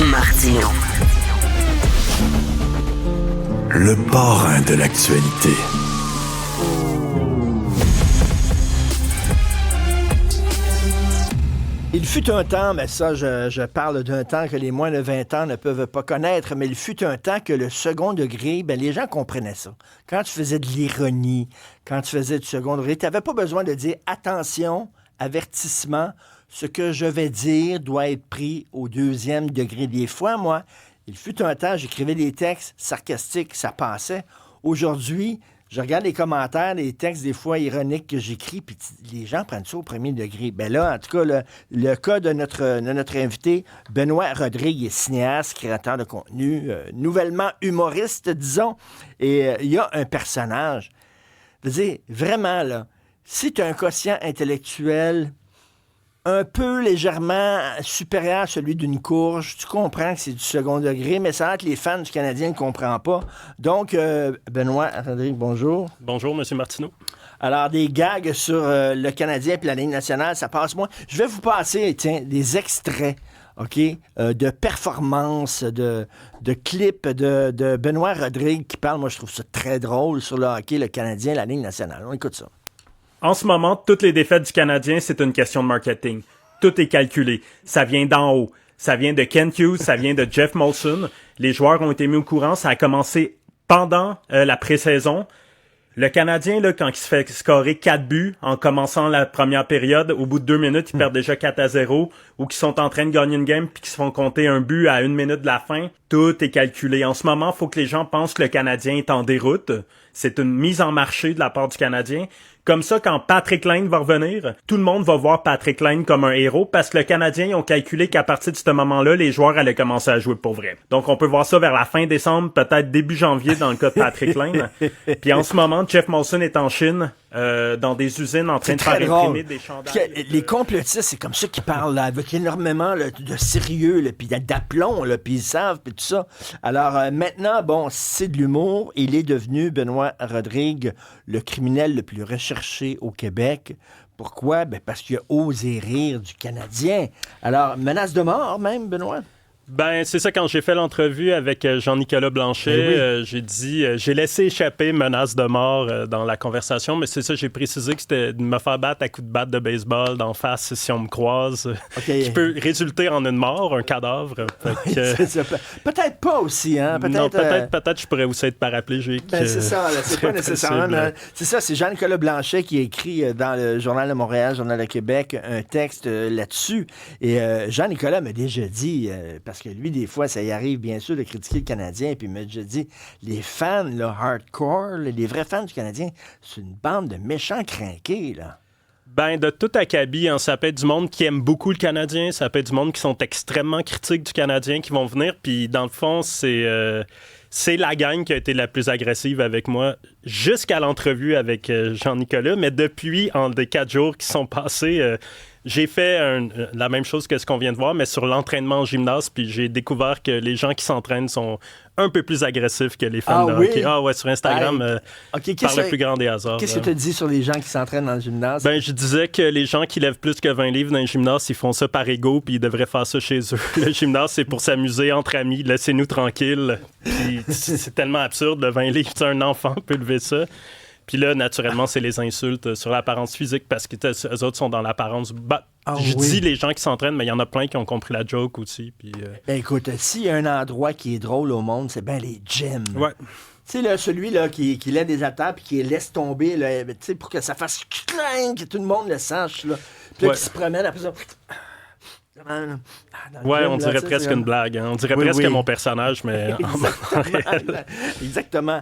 Martino. Le parrain de l'actualité. Il fut un temps, mais ça, je parle d'un temps que les moins de 20 ans ne peuvent pas connaître, mais il fut un temps que le second degré, les gens comprenaient ça. Quand tu faisais de l'ironie, quand tu faisais du second degré, tu n'avais pas besoin de dire « Attention, avertissement, ce que je vais dire doit être pris au deuxième degré. » Des fois, moi, il fut un temps, j'écrivais des textes sarcastiques, ça passait. Aujourd'hui, je regarde les commentaires, les textes des fois ironiques que j'écris, puis les gens prennent ça au premier degré. Ben là, en tout cas, le cas de notre invité, Benoît Rodrigue, est cinéaste, créateur de contenu, nouvellement humoriste, disons, et il y a un personnage. Je veux dire, vraiment, là, si tu as un quotient intellectuel un peu légèrement supérieur à celui d'une courge, tu comprends que c'est du second degré, mais ça a l'air que les fans du Canadien ne comprennent pas. Donc, Benoît Rodrigue, bonjour. Bonjour, M. Martineau. Alors, des gags sur le Canadien et la Ligue nationale, ça passe moins. Je vais vous passer, des extraits, OK, de performances, de clips de Benoît Rodrigue qui parle, moi je trouve ça très drôle, sur le hockey, le Canadien, la Ligue nationale. On écoute ça. En ce moment, toutes les défaites du Canadien, c'est une question de marketing. Tout est calculé. Ça vient d'en haut. Ça vient de Kent Hughes, ça vient de Jeff Molson. Les joueurs ont été mis au courant. Ça a commencé pendant la pré-saison. Le Canadien, là, quand il se fait scorer 4 buts en commençant la première période, au bout de 2 minutes, ils perdent déjà 4-0, ou qu'ils sont en train de gagner une game puis qu'ils se font compter un but à 1 minute de la fin. Tout est calculé. En ce moment, il faut que les gens pensent que le Canadien est en déroute. C'est une mise en marché de la part du Canadien. Comme ça, quand Patrick Laine va revenir, tout le monde va voir Patrick Laine comme un héros parce que le Canadien, ils ont calculé qu'à partir de ce moment-là, les joueurs allaient commencer à jouer pour vrai. Donc, on peut voir ça vers la fin décembre, peut-être début janvier dans le cas de Patrick Laine. Puis en ce moment, Jeff Molson est en Chine, dans des usines en train de faire imprimer des chandails. Les complotistes, c'est comme ça qu'ils parlent, là, avec énormément là, de sérieux, puis d'aplomb, puis ils savent, puis tout ça. Alors maintenant, bon, c'est de l'humour. Il est devenu, Benoît Rodrigue, le criminel le plus recherché au Québec. Pourquoi? Ben parce qu'il a osé rire du Canadien. Alors, menace de mort même, Benoît? Ben, c'est ça, quand j'ai fait l'entrevue avec Jean-Nicolas Blanchet, j'ai dit, j'ai laissé échapper menace de mort dans la conversation, mais c'est ça, j'ai précisé que c'était de me faire battre à coups de batte de baseball d'en face si on me croise, qui peut résulter en une mort, un cadavre. Peut-être pas aussi, hein? Peut-être je pourrais aussi être paraplégique. Ben, c'est ça, là, c'est pas nécessairement. C'est ça, c'est Jean-Nicolas Blanchet qui a écrit dans le Journal de Montréal, Journal de Québec, un texte là-dessus. Et Jean-Nicolas m'a déjà dit, parce que lui, des fois, ça y arrive, bien sûr, de critiquer le Canadien, puis il m'a déjà dit, les fans, là, hardcore, les vrais fans du Canadien, c'est une bande de méchants crinqués, là. Ben, de tout acabit, hein, ça peut être du monde qui aime beaucoup le Canadien, ça peut être du monde qui sont extrêmement critiques du Canadien, qui vont venir, puis dans le fond, c'est la gang qui a été la plus agressive avec moi jusqu'à l'entrevue avec Jean-Nicolas, mais depuis, en des 4 jours qui sont passés, j'ai fait la même chose que ce qu'on vient de voir, mais sur l'entraînement en gymnase, puis j'ai découvert que les gens qui s'entraînent sont un peu plus agressifs que les fans de hockey. Ah ouais, sur Instagram, par le plus grand des hasards. Qu'est-ce que tu as dit sur les gens qui s'entraînent dans le gymnase? Ben, je disais que les gens qui lèvent plus que 20 livres dans le gymnase, ils font ça par ego, puis ils devraient faire ça chez eux. Le gymnase, c'est pour s'amuser entre amis, laissez-nous tranquilles. Puis c'est tellement absurde, le 20 livres, un enfant peut lever ça. Puis là, naturellement, c'est les insultes sur l'apparence physique parce que eux autres sont dans l'apparence. Dis les gens qui s'entraînent, mais il y en a plein qui ont compris la joke aussi. Puis, Ben écoute, s'il y a un endroit qui est drôle au monde, c'est bien les gyms. Ouais. Tu sais, celui là, qui lève des haltères puis qui laisse tomber là, pour que ça fasse clang, que tout le monde le sache. Là. Puis là, qui se promène après ça. Ouais, on dirait presque une blague. Hein. On dirait presque mon personnage, mais Exactement.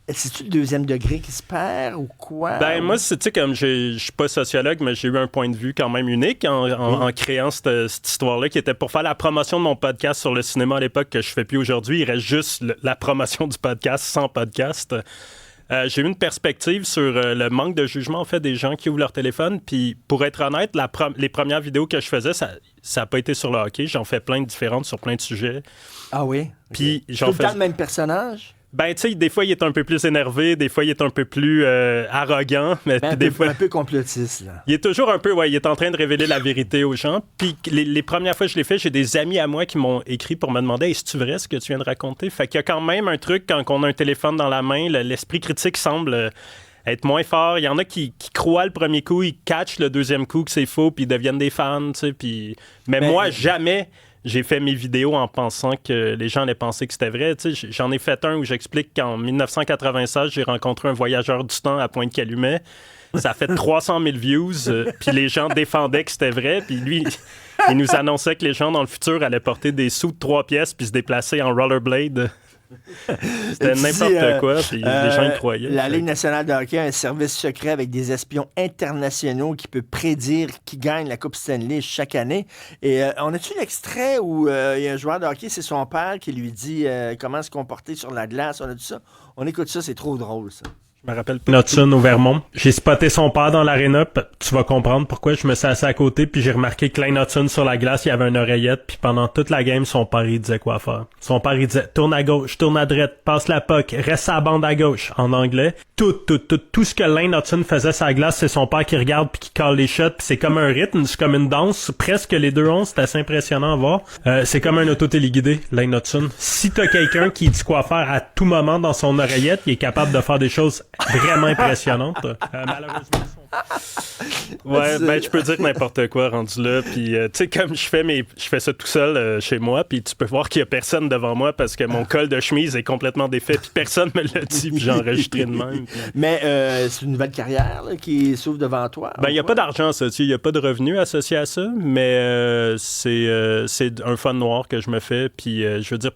C'est-tu le deuxième degré qui se perd ou quoi? Ben, moi, tu sais, comme je suis pas sociologue, mais j'ai eu un point de vue quand même unique en créant cette histoire-là qui était pour faire la promotion de mon podcast sur le cinéma à l'époque que je fais plus aujourd'hui. Il reste juste la promotion du podcast sans podcast. J'ai eu une perspective sur le manque de jugement en fait des gens qui ouvrent leur téléphone. Puis pour être honnête, les premières vidéos que je faisais, ça n'a pas été sur le hockey. J'en fais plein de différentes sur plein de sujets. Ah oui? Puis j'en fais tout le temps le même personnage? Ben, tu sais, des fois, il est un peu plus énervé, des fois, il est un peu plus arrogant, mais des fois... Un peu complotiste, là. Il est toujours un peu, il est en train de révéler la vérité aux gens. Puis les premières fois que je l'ai fait, j'ai des amis à moi qui m'ont écrit pour me demander « Est-ce vrai ce que tu viens de raconter? » Fait qu'il y a quand même un truc, quand on a un téléphone dans la main, l'esprit critique semble être moins fort. Il y en a qui croient le premier coup, ils catchent le deuxième coup que c'est faux, puis ils deviennent des fans, tu sais. Puis... Mais moi, jamais... J'ai fait mes vidéos en pensant que les gens allaient penser que c'était vrai. Tu sais, j'en ai fait un où j'explique qu'en 1996, j'ai rencontré un voyageur du temps à Pointe-Calumet. Ça a fait 300 000 views, puis les gens défendaient que c'était vrai. Puis lui, il nous annonçait que les gens dans le futur allaient porter des sous de 3 pièces puis se déplacer en rollerblade. C'était n'importe quoi, puis les gens y croyaient. La Ligue nationale de hockey a un service secret avec des espions internationaux qui peut prédire qui gagne la Coupe Stanley chaque année. Et on a-tu l'extrait où il y a un joueur de hockey, c'est son père qui lui dit comment se comporter sur la glace? On a dit ça? On écoute ça, c'est trop drôle, ça. Je me rappelle pas. Hudson au Vermont. J'ai spoté son père dans l'aréna. Tu vas comprendre pourquoi je me suis assis à côté. Puis j'ai remarqué que Klein Hudson sur la glace, il y avait une oreillette. Puis pendant toute la game, son père, il disait quoi faire. Son père, il disait tourne à gauche, tourne à droite, passe la puck, reste à la bande à gauche. En anglais. Tout ce que Lane Hudson faisait sur la glace, c'est son père qui regarde puis qui call les shots. Puis c'est comme un rythme, c'est comme une danse. Presque les 2-11, c'est assez impressionnant à voir. C'est comme un auto-téléguidé, Lane Hudson. Si t'as quelqu'un qui dit quoi faire à tout moment dans son oreillette, il est capable de faire des choses vraiment impressionnantes. Malheureusement, ouais, ben je peux dire n'importe quoi rendu là. Puis tu sais, comme je fais ça tout seul chez moi, puis tu peux voir qu'il y a personne devant moi parce que mon col de chemise est complètement défait, puis personne me l'a dit, puis j'ai enregistré de même. Puis... Mais c'est une nouvelle carrière là, qui s'ouvre devant toi. Ben il y a pas d'argent associé, il y a pas de revenus associés à ça, mais c'est un fun noir que je me fais. Puis je veux dire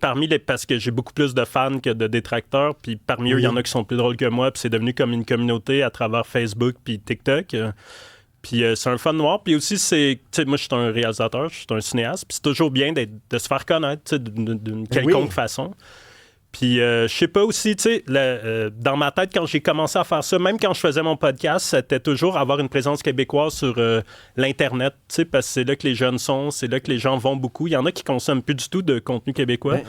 parce que j'ai beaucoup plus de fans que de détracteurs, puis parmi eux il y en a qui sont plus drôles que moi, puis c'est devenu comme une communauté à travers Facebook puis TikTok. Puis c'est un fun noir. Puis aussi, moi, je suis un réalisateur, je suis un cinéaste. Puis c'est toujours bien de se faire connaître d'une quelconque façon. Puis je sais pas aussi, tu sais, dans ma tête, quand j'ai commencé à faire ça, même quand je faisais mon podcast, c'était toujours avoir une présence québécoise sur l'Internet, tu sais, parce que c'est là que les jeunes sont, c'est là que les gens vont beaucoup. Il y en a qui consomment plus du tout de contenu québécois. Ouais.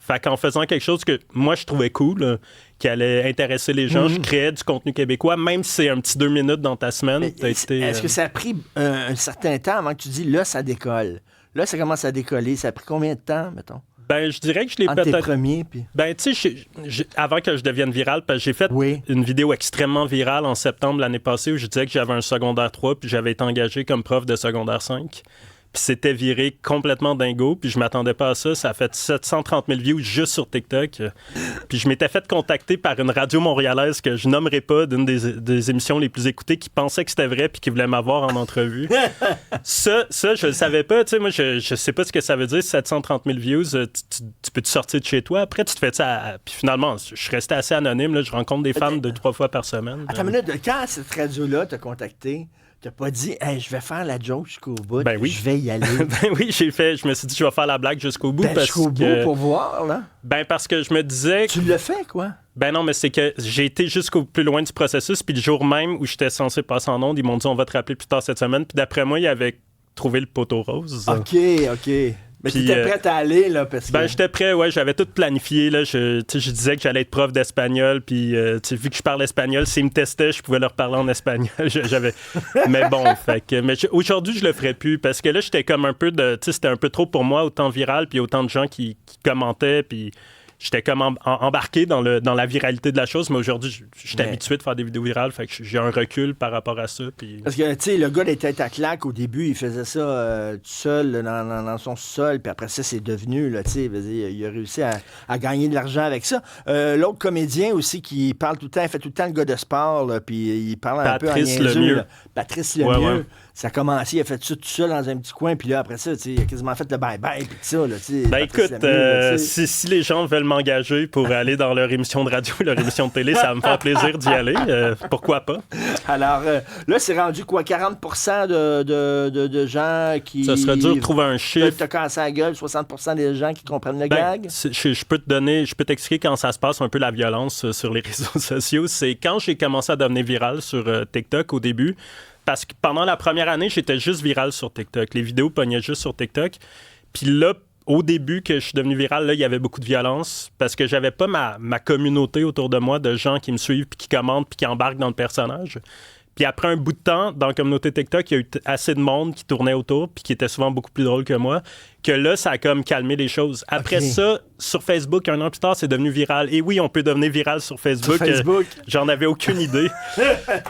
Fait qu'en faisant quelque chose que moi, je trouvais cool, qui allait intéresser les gens, je créais du contenu québécois, même si c'est un petit 2 minutes dans ta semaine. Est-ce que ça a pris un certain temps avant que tu dis, là, ça décolle? Là, ça commence à décoller. Ça a pris combien de temps, mettons? Ben, je dirais que je l'ai peut-être... tes premiers, puis... Ben, tu sais, avant que je devienne viral, parce que j'ai fait une vidéo extrêmement virale en septembre l'année passée où je disais que j'avais un secondaire 3 puis j'avais été engagé comme prof de secondaire 5. Puis c'était viré complètement dingo, puis je m'attendais pas à ça. Ça a fait 730 000 views juste sur TikTok. Puis je m'étais fait contacter par une radio montréalaise que je nommerai pas, d'une des émissions les plus écoutées, qui pensait que c'était vrai puis qui voulait m'avoir en entrevue. ça, je le savais pas. Tu sais, moi, je sais pas ce que ça veut dire, 730 000 views. Tu peux te sortir de chez toi. Après, tu te fais ça. Puis finalement, je suis resté assez anonyme. Là. Je rencontre des fans 2-3 fois par semaine. Attends une minute, quand cette radio-là t'a contacté, t'as pas dit, hey, je vais faire la joke jusqu'au bout, ben oui. Je vais y aller. Ben oui, je me suis dit, je vais faire la blague jusqu'au bout. Jusqu'au bout pour voir, là. Ben parce que je me disais... Tu le fais, quoi? Ben non, mais c'est que j'ai été jusqu'au plus loin du processus, puis le jour même où j'étais censé passer en onde, ils m'ont dit, on va te rappeler plus tard cette semaine, puis d'après moi, ils avaient trouvé le poteau rose. OK. Mais tu étais prête à aller, là, parce que... Ben, j'étais prêt, ouais. J'avais tout planifié, là. Je disais que j'allais être prof d'espagnol, puis vu que je parle espagnol, s'ils me testaient, je pouvais leur parler en espagnol. Mais bon, aujourd'hui, je le ferais plus, parce que là, j'étais comme un peu c'était un peu trop pour moi, autant viral, puis autant de gens qui commentaient, puis... J'étais comme embarqué dans la viralité de la chose, mais aujourd'hui, je suis habitué de faire des vidéos virales, fait que j'ai un recul par rapport à ça. Puis... Parce que, tu sais, le gars des têtes à claque, au début, il faisait ça tout seul, dans son sol, puis après ça, c'est devenu, là, tu sais, il a réussi à gagner de l'argent avec ça. L'autre comédien aussi qui parle tout le temps, il fait tout le temps le gars de sport, là, puis il parle un peu en niaiseux. Patrice Lemieux. Ouais. Ça a commencé, il a fait ça tout seul dans un petit coin, puis là, après ça, il a quasiment fait le bye-bye, puis tout ça, là, tu sais. Ben écoute, si les gens veulent m'engager pour aller dans leur émission de radio, leur émission de télé, ça va me faire plaisir d'y aller. Pourquoi pas? Alors, là, c'est rendu quoi? 40% de gens qui... Ça serait dur de trouver un chiffre. Te casser la gueule, 60% des gens qui comprennent le gag? Je peux t'expliquer quand ça se passe un peu la violence sur les réseaux sociaux. C'est quand j'ai commencé à devenir viral sur TikTok au début, parce que pendant la première année, j'étais juste viral sur TikTok. Les vidéos pognaient juste sur TikTok. Puis là, au début que je suis devenu viral, là, il y avait beaucoup de violence parce que j'avais pas ma communauté autour de moi de gens qui me suivent, puis qui commentent, puis qui embarquent dans le personnage. Puis après un bout de temps, dans la communauté TikTok, il y a eu assez de monde qui tournait autour puis qui était souvent beaucoup plus drôle que moi, que là, ça a comme calmé les choses. Après ça, sur Facebook, un an plus tard, c'est devenu viral. Et oui, on peut devenir viral sur Facebook. J'en avais aucune idée.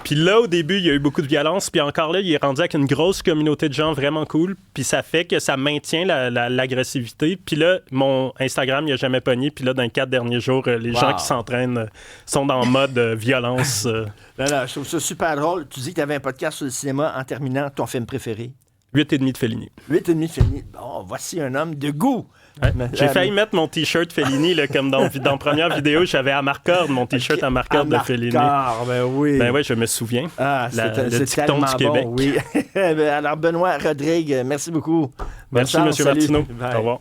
Puis là, au début, il y a eu beaucoup de violence. Puis encore là, il est rendu avec une grosse communauté de gens vraiment cool. Puis ça fait que ça maintient l'agressivité. Puis là, mon Instagram, il n'a jamais pogné. Puis là, dans les 4 derniers jours, les gens qui s'entraînent sont dans le mode violence. Non, je trouve ça super drôle. Tu dis que tu avais un podcast sur le cinéma en terminant ton film préféré. 8,5 de Fellini. 8,5 de Fellini. Bon, voici un homme de goût. Ouais. J'ai failli mettre mon T-shirt Fellini, là, comme dans la première vidéo, j'avais à marqueur, mon T-shirt à marqueur de Fellini. Ben oui. Ben oui, je me souviens. Ah, c'est dicton du Québec. Bon, oui. Alors, Benoît Rodrigue, merci beaucoup. Merci, M. Martineau. Au revoir.